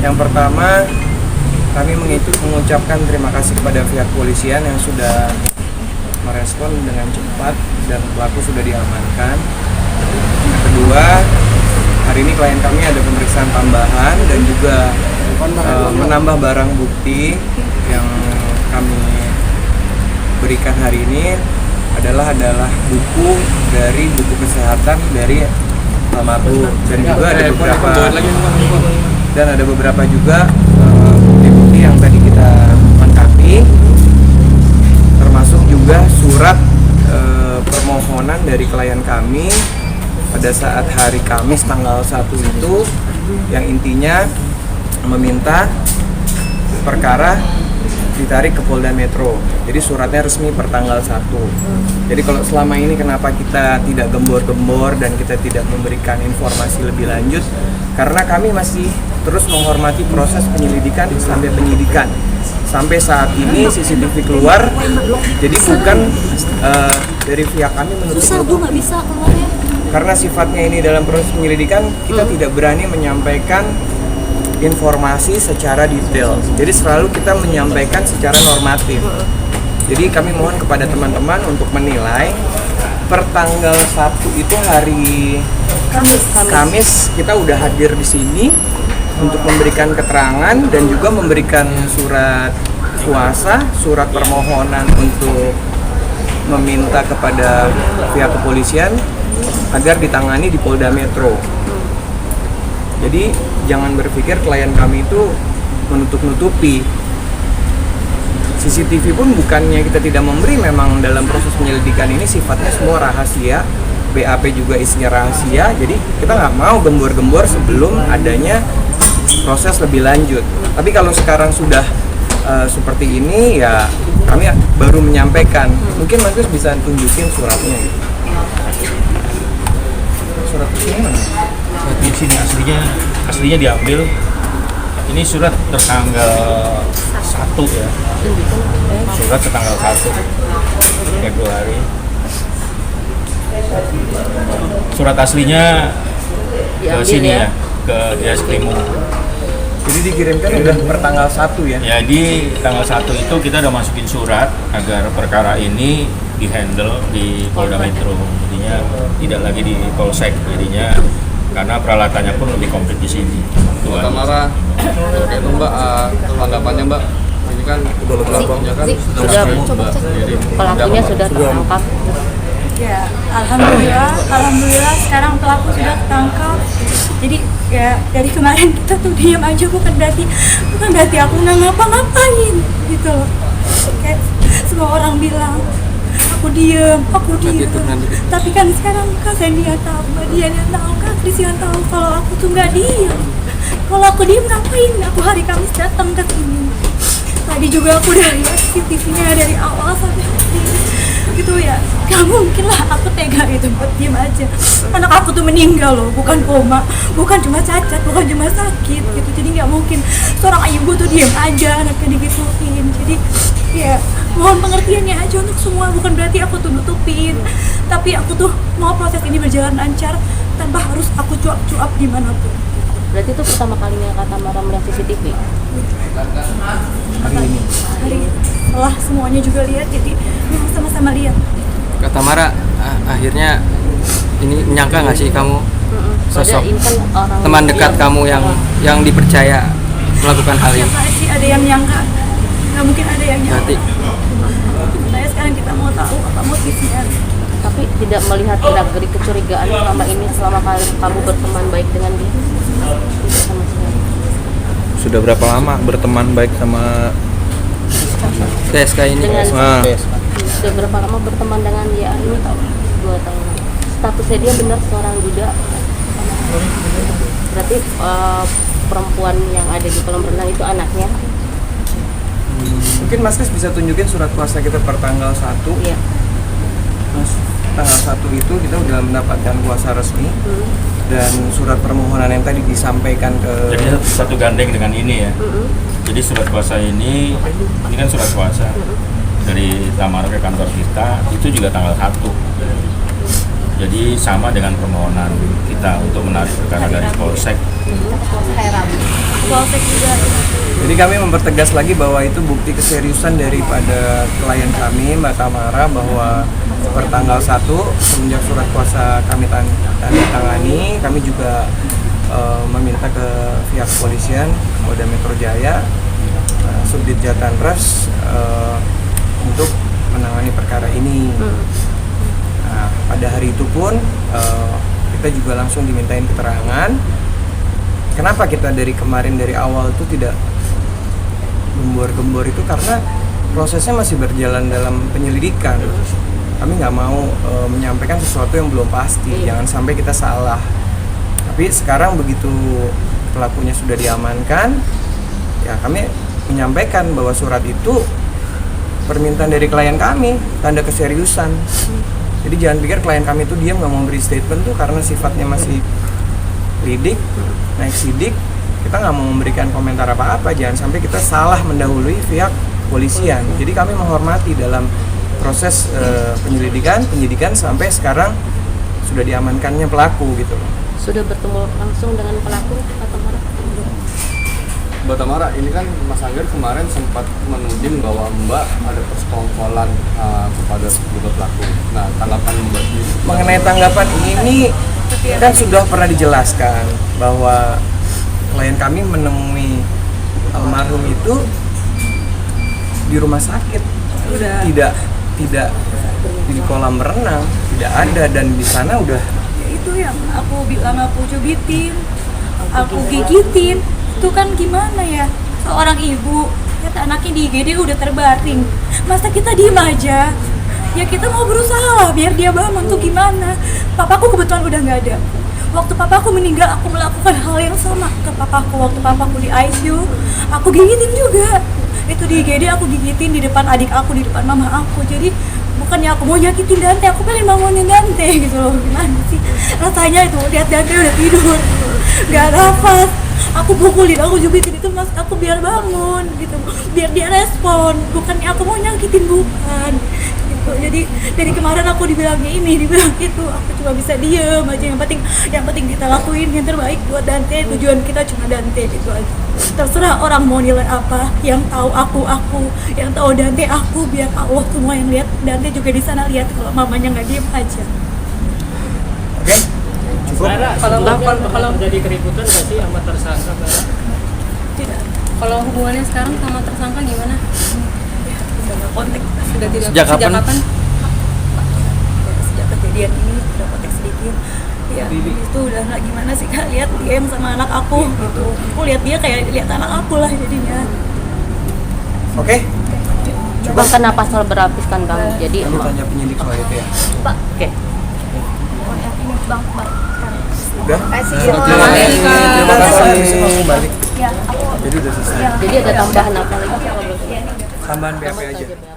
Yang pertama, kami mengucapkan terima kasih kepada pihak kepolisian yang sudah merespon dengan cepat dan pelaku sudah diamankan. Yang kedua, hari ini klien kami ada pemeriksaan tambahan dan juga menambah barang bukti yang kami berikan hari ini adalah buku kesehatan dari almarhum dan juga ada beberapa juga bukti-bukti yang tadi kita lengkapi, termasuk juga surat permohonan dari klien kami pada saat hari Kamis tanggal 1 itu yang intinya meminta perkara ditarik ke Polda Metro. Jadi suratnya resmi per tanggal 1. Jadi kalau selama ini kenapa kita tidak gembor-gembor dan kita tidak memberikan informasi lebih lanjut, karena kami masih terus menghormati proses penyelidikan sampai penyidikan. Sampai saat ini CCTV keluar, jadi bukan dari pihak kami menutup. Karena sifatnya ini dalam proses penyelidikan, kita tidak berani menyampaikan informasi secara detail. Jadi selalu kita menyampaikan secara normatif. Jadi kami mohon kepada teman-teman untuk menilai per tanggal 1 itu hari Kamis kita udah hadir di sini untuk memberikan keterangan dan juga memberikan surat kuasa, surat permohonan untuk meminta kepada pihak kepolisian agar ditangani di Polda Metro. Jadi jangan berpikir klien kami itu menutup-nutupi. CCTV pun bukannya kita tidak memberi, memang dalam proses penyelidikan ini sifatnya semua rahasia. BAP juga isinya rahasia, jadi kita nggak mau gembor-gembor sebelum adanya proses lebih lanjut. Tapi kalau sekarang sudah seperti ini, ya kami baru menyampaikan. Mungkin Mas Gus bisa tunjukin suratnya. Surat ini mana? Di sini aslinya diambil. Ini surat tertanggal 1 ya. Surat tertanggal 1 Februari. Surat aslinya ke sini ya, ke Dias Krimu. Jadi dikirimkan udah per tanggal 1 ya? Ya, di tanggal 1 itu kita udah masukin surat agar perkara ini dihandle di Polda Metro. Jadinya tidak lagi di Polsek, jadinya karena peralatannya pun lebih komplit di sini. Mbak Tamara, itu Mbak, tanggapannya Mbak, ini kan pelakunya kan sudah pelakunya sudah tertangkap. Ya, alhamdulillah sekarang pelaku sudah tertangkap. Jadi ya dari kemarin kita tuh diam aja, bukan berarti aku nggak ngapa-ngapain gitu loh. Kayak semua orang bilang aku diem. Tapi kan sekarang Kak Sandy yang tahu, Mbak Dian yang tahu, Kak Kris yang tahu kalau aku tuh nggak diem. Kalau aku diem ngapain? Aku hari Kamis datang ke sini. Tadi juga aku udah lihat CCTV-nya dari awal sampai akhir. Gitu ya, gak mungkin lah aku tega gitu buat diem aja. Anak aku tuh meninggal loh, bukan koma, bukan cuma cacat, bukan cuma sakit gitu. Jadi gak mungkin seorang ibu tuh diem aja anaknya digituin. Jadi ya mohon pengertiannya aja untuk semua, bukan berarti aku tuh nutupin, tapi aku tuh mau proses ini berjalan lancar tanpa harus aku cuap-cuap dimanapun. Berarti itu pertama kalinya Kak Tamara melihat CCTV? Hari ini. Setelah semuanya juga lihat, jadi memang sama-sama lihat. Kak Tamara, akhirnya ini menyangka nggak sih kamu sosok teman dekat kamu yang dipercaya melakukan hal ini? Siapa sih ada yang nyangka? Nggak mungkin ada yang nyangka. Saya sekarang kita mau tahu apa motifnya. Tapi tidak melihat gerak-gerik kecurigaan selama kamu berteman baik dengan dia? Tidak sama sekali. Sudah berapa lama berteman baik sama TSK ini? Sudah berapa lama berteman dengan dia ini? 2 tahun. Statusnya dia benar seorang duda. Berarti perempuan yang ada di kolam renang itu anaknya? Mungkin Mas Kris bisa tunjukin surat kuasa kita per tanggal 1. Iya. Mas, tanggal 1 itu kita udah mendapatkan kuasa resmi. Dan surat permohonan yang tadi disampaikan ke... Jadi satu gandeng dengan ini ya. Jadi surat kuasa ini kan surat kuasa dari Tamara ke kantor kita, itu juga tanggal 1. Jadi sama dengan permohonan kita untuk menarik perkara dari Polsek. Polsek juga. Jadi kami mempertegas lagi bahwa itu bukti keseriusan daripada klien kami, Mbak Tamara, bahwa pertanggal 1 semenjak surat kuasa kami tanda tangani, kami juga meminta ke pihak kepolisian Polda Metro Jaya, Subdit Jatanras untuk menangani perkara ini. Nah, pada hari itu pun kita juga langsung dimintain keterangan. Kenapa kita dari kemarin dari awal itu tidak gembor-gembor itu karena prosesnya masih berjalan dalam penyelidikan. Kami nggak mau menyampaikan sesuatu yang belum pasti, jangan sampai kita salah. Tapi sekarang begitu pelakunya sudah diamankan, ya kami menyampaikan bahwa surat itu permintaan dari klien kami, tanda keseriusan. Jadi jangan pikir klien kami itu diam nggak mau beri statement tuh karena sifatnya masih lidik, naik sidik, kita nggak mau memberikan komentar apa-apa. Jangan sampai kita salah mendahului pihak polisian. Jadi kami menghormati dalam proses penyidikan sampai sekarang sudah diamankannya pelaku gitu loh. Sudah bertemu langsung dengan pelaku atau mana? Mbak Tamara, ini kan Mas Angger kemarin sempat menuding bahwa Mbak ada persekongkolan kepada terduga pelaku. Nah, tanggapan Mbak Mengenai tanggapan ini kan sudah pernah dijelaskan bahwa klien kami menemui almarhum itu di rumah sakit, tidak di kolam renang, tidak ada, dan di sana udah Itu yang aku bilang aku cubitin, aku gigitin. Itu kan gimana ya, seorang ibu kata anaknya di IGD udah terbaring, masa kita diem aja? Ya kita mau berusaha lah biar dia bangun tuh gimana. Papaku kebetulan udah nggak ada. Waktu papaku meninggal aku melakukan hal yang sama ke papaku. Waktu papaku di ICU aku gigitin juga. Itu di IGD aku gigitin di depan adik aku, di depan mama aku. Jadi bukannya aku mau nyakitin Dante, aku pengen bangunin Dante gitu loh. Gimana sih rasanya itu lihat Dante udah tidur nggak nafas, aku pukulin, aku jubitin itu mas aku biar bangun gitu, biar dia respon, bukannya aku mau nyakitin, bukan gitu. Jadi dari kemarin aku dibilangnya ini, dibilang itu, aku cuma bisa diem aja. Yang penting kita lakuin yang terbaik buat Dante, tujuan kita cuma Dante gitu aja. Terserah orang mau nilai apa, yang tahu aku, yang tahu Dante aku, biar Allah semua yang lihat. Dante juga di sana lihat kalau mamanya nggak diem aja. oke. Cukup. Kalau terjadi keributan nggak sih sama tersangka? Tidak, Kalau hubungannya sekarang sama tersangka gimana? sudah nggak kontak. Sudah tidak. Sejak kapan? Ya, sejak kejadian ini udah kontak sedikit. Ya itu udah nggak gimana sih kak, lihat DM sama anak aku gitu. Aku lihat dia kayak lihat anak aku lah jadinya. Oke. Bang, kena pasal berlapis kan Bang? Jadi Kami tanya penyidik soal itu ya. oke. Bang, Udah. Terima kasih. Terima kasih. Bisa langsung balik. Ya, aku Jadi udah selesai. Jadi ada tambahan apa lagi? Tambahan BAP aja. Tambah saja, Bang.